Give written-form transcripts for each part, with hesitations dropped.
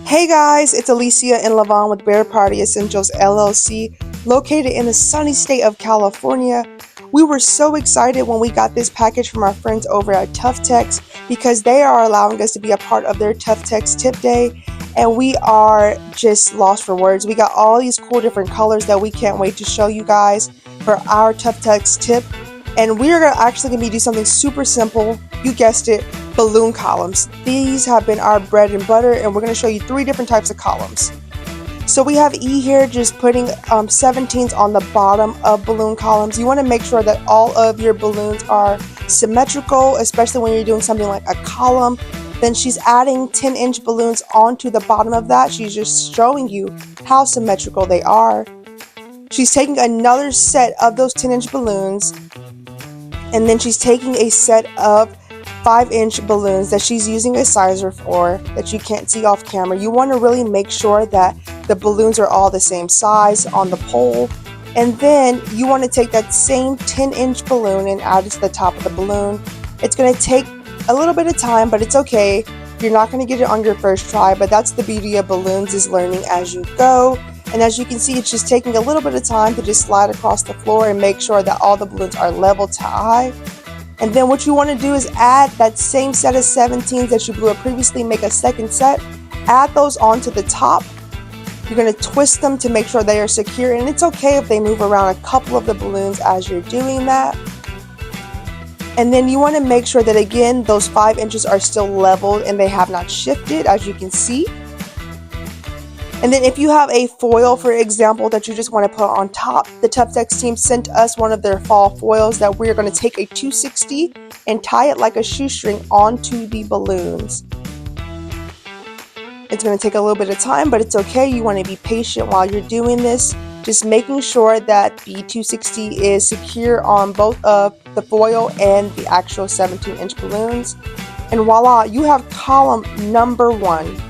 Hey guys, it's Elisia and Lavonue with Bear Party Essentials LLC, located in the sunny state of California. We were so excited when we got this package from our friends over at TUFTEX because they are allowing us to be a part of their TUFTEX tip day, and we are just lost for words. We got all these cool different colors that we can't wait to show you guys for our TUFTEX tip, and we are actually going to do something super simple. You guessed it. Balloon columns. These have been our bread and butter, and we're going to show you 3 different types of columns. So we have E here, just putting 17s on the bottom of balloon columns. You want to make sure that all of your balloons are symmetrical, especially when you're doing something like a column. Then she's adding 10-inch balloons onto the bottom of that. She's just showing you how symmetrical they are. She's taking another set of those 10-inch balloons, and then she's taking a set of 5-inch balloons that she's using a sizer for that you can't see off camera. You want to really make sure that the balloons are all the same size on the pole, and then you want to take that same 10-inch balloon and add it to the top of the balloon. It's going to take a little bit of time, but it's okay. You're not going to get it on your first try, but that's the beauty of balloons, is learning as you go. And as you can see, it's just taking a little bit of time to just slide across the floor and make sure that all the balloons are level to eye. And then what you want to do is add that same set of 17s that you blew up previously, make a second set, add those onto the top. You're going to twist them to make sure they are secure, and it's okay if they move around a couple of the balloons as you're doing that. And then you want to make sure that, again, those 5 inches are still leveled and they have not shifted, as you can see. And then if you have a foil, for example, that you just want to put on top, the TUFTEX team sent us one of their fall foils that we're going to take a 260 and tie it like a shoestring onto the balloons. It's going to take a little bit of time, but it's okay. You want to be patient while you're doing this, just making sure that the 260 is secure on both of the foil and the actual 17-inch balloons. And voila, you have column number 1.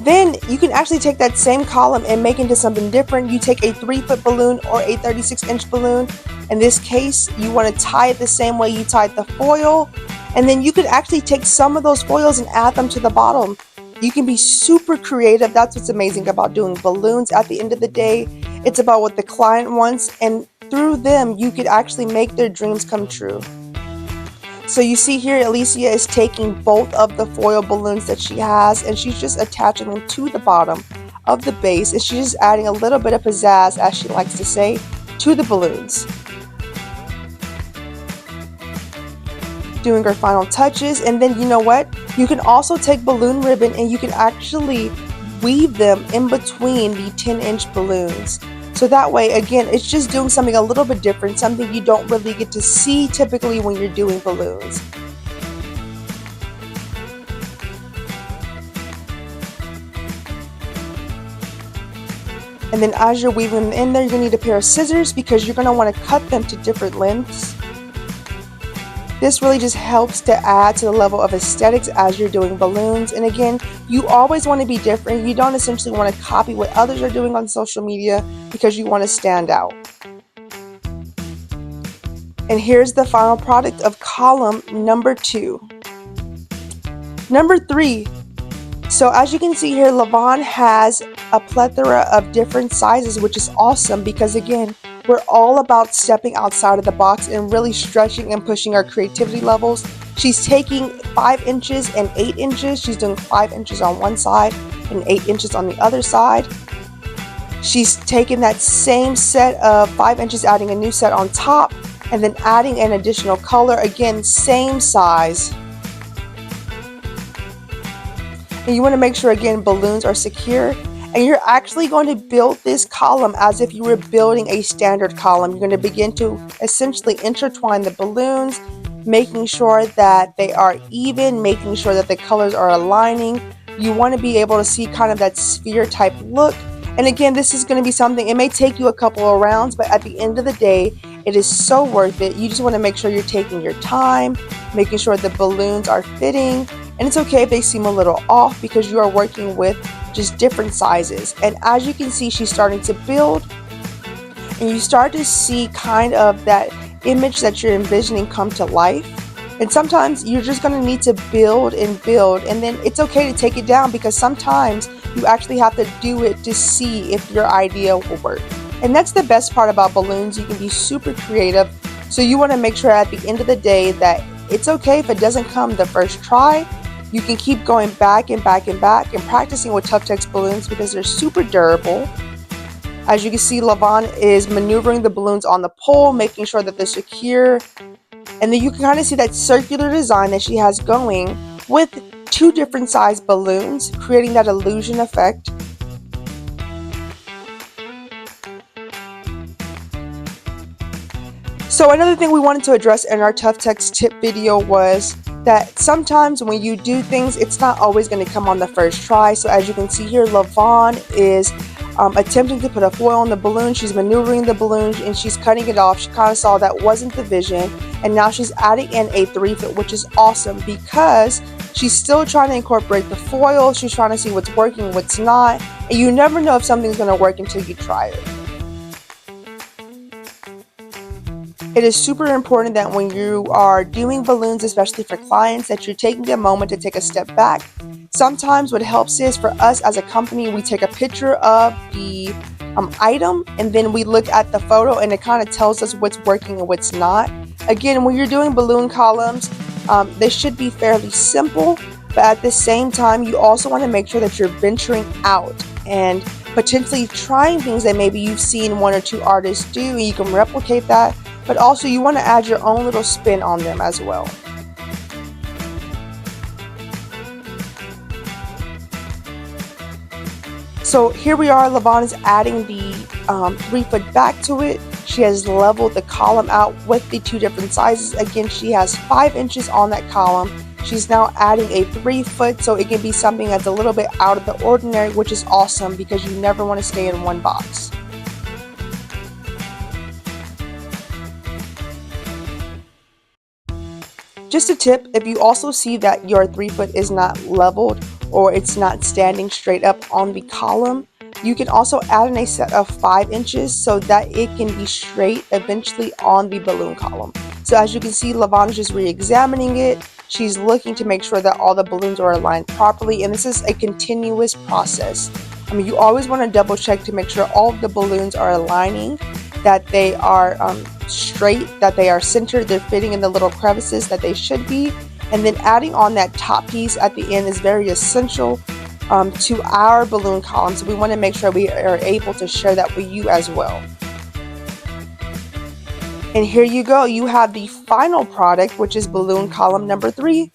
Then you can actually take that same column and make it into something different. You take a 3-foot balloon or a 36-inch balloon. In this case, you want to tie it the same way you tied the foil. And then you could actually take some of those foils and add them to the bottom. You can be super creative. That's what's amazing about doing balloons. At the end of the day, it's about what the client wants, and through them, you could actually make their dreams come true. So you see here, Elisia is taking both of the foil balloons that she has, and she's just attaching them to the bottom of the base, and she's just adding a little bit of pizzazz, as she likes to say, to the balloons. Doing her final touches, and then you know what? You can also take balloon ribbon and you can actually weave them in between the 10-inch balloons. So that way, again, it's just doing something a little bit different, something you don't really get to see typically when you're doing balloons. And then as you're weaving them in there, you're going to need a pair of scissors because you're going to want to cut them to different lengths. This really just helps to add to the level of aesthetics as you're doing balloons. And again, you always want to be different. You don't essentially want to copy what others are doing on social media because you want to stand out. And here's the final product of column number 2. Number 3. So as you can see here, Lavonue has a plethora of different sizes, which is awesome because, again, we're all about stepping outside of the box and really stretching and pushing our creativity levels. She's taking 5 inches and 8 inches. She's doing 5 inches on one side and 8 inches on the other side. She's taking that same set of 5 inches, adding a new set on top, and then adding an additional color. Again, same size. And you want to make sure, again, balloons are secure. And you're actually going to build this column as if you were building a standard column. You're going to begin to essentially intertwine the balloons, making sure that they are even, making sure that the colors are aligning. You want to be able to see kind of that sphere type look. And again, this is going to be something, it may take you a couple of rounds, but at the end of the day, it is so worth it. You just want to make sure you're taking your time, making sure the balloons are fitting. And it's okay if they seem a little off because you are working with just different sizes. And as you can see, she's starting to build, and you start to see kind of that image that you're envisioning come to life. And sometimes you're just going to need to build and build, and then it's okay to take it down, because sometimes you actually have to do it to see if your idea will work. And that's the best part about balloons. You can be super creative. So you want to make sure at the end of the day that it's okay if it doesn't come the first try. You can keep going back and back and back and practicing with TUFTEX balloons, because they're super durable. As you can see, Lavonne is maneuvering the balloons on the pole, making sure that they're secure. And then you can kind of see that circular design that she has going with 2 different size balloons, creating that illusion effect. So another thing we wanted to address in our TUFTEX tip video was that sometimes when you do things, it's not always going to come on the first try. So as you can see here, Lavonne is attempting to put a foil on the balloon. She's maneuvering the balloon and she's cutting it off. She kind of saw that wasn't the vision, and now she's adding in a 3-foot, which is awesome because she's still trying to incorporate the foil. She's trying to see what's working, what's not, and you never know if something's going to work until you try it. It is super important that when you are doing balloons, especially for clients, that you're taking a moment to take a step back. Sometimes what helps is, for us as a company, we take a picture of the item, and then we look at the photo, and it kind of tells us what's working and what's not. Again, when you're doing balloon columns, they should be fairly simple, but at the same time, you also want to make sure that you're venturing out and potentially trying things that maybe you've seen 1 or 2 artists do, and you can replicate that. But also you want to add your own little spin on them as well. So here we are, Lavonne is adding the 3-foot back to it. She has leveled the column out with the 2 different sizes. Again, she has 5 inches on that column. She's now adding a 3-foot, so it can be something that's a little bit out of the ordinary, which is awesome because you never want to stay in one box. Just a tip, if you also see that your 3-foot is not leveled or it's not standing straight up on the column, you can also add in a set of 5 inches so that it can be straight eventually on the balloon column. So as you can see, Lavonne is just re-examining it. She's looking to make sure that all the balloons are aligned properly, and this is a continuous process. You always want to double check to make sure all of the balloons are aligning, that they are straight, that they are centered, they're fitting in the little crevices that they should be. And then adding on that top piece at the end is very essential to our balloon column, so we want to make sure we are able to share that with you as well. And here you go, you have the final product, which is balloon column number 3.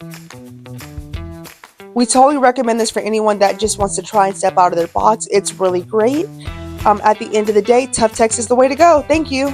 We totally recommend this for anyone that just wants to try and step out of their box. It's really great. At the end of the day, TUFTEX is the way to go. Thank you.